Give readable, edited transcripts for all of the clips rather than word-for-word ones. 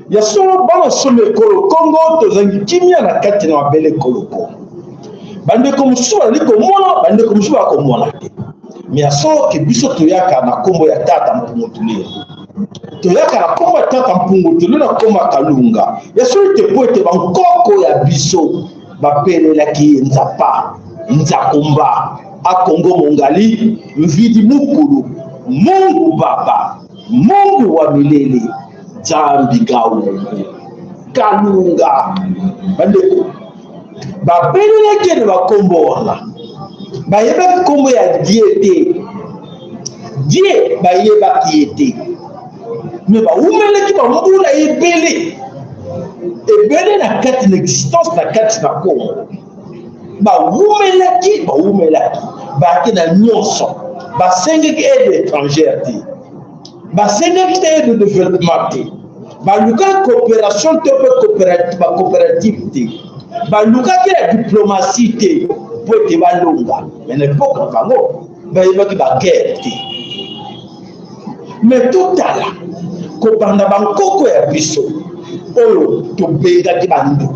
Yasolo bana some kolo Congo tozangi kimia na kati na mabele koloko bande ko musuba liko mona bande ko musuba ko mona te mais yasolo ke biso toyaka na kombo ya tata mpungutuli toyaka na kombo ya tata mpungutuli na kombo kalunga yasolo te poete bankoko ya biso bapelelaki nzapa nzakumba akongo mongali mvidi mukulu Mungu baba Mungu wa milele Zambi gawu kalunga bandeko bapelele kene bakombo wana bayeba kombo ya diete die bayeba kiete me ba umele ki ba mbula ebele na kati na existence na kati na kombo ba umele ki ba ki na nyonso ba senge ki aide étrangère te ba senge ki aide de développement te ba luka coopération te coopérative te ba luka ki la diplomatie te po te ba longa mais ne pas ka bango ba yeba ki ba guerre te mais totala ko banda bankoko ya biso oyo to benga ki bandu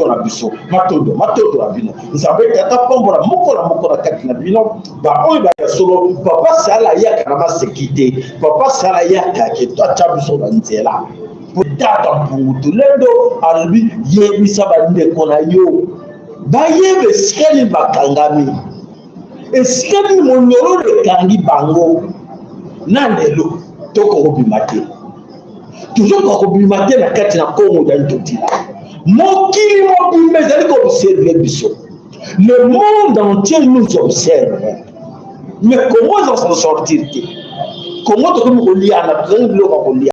na biso matodo na bino nzambe tata pombola moko na kati na bino ba oyo ba solo papa sala ya kana masekite papa sala ya ke to cha biso na nzela potata mpungutu lendo albi yebisa bande kona yo ba yebe skeli bakangami eskeli monyoro le kangi bango nandelo toko bimate toujours ko bimate na kati na Congo dans totila mokili mobimbe ezali ko observer biso le monde entier nous observe mais comment on s'en sortir comment on peut lier à la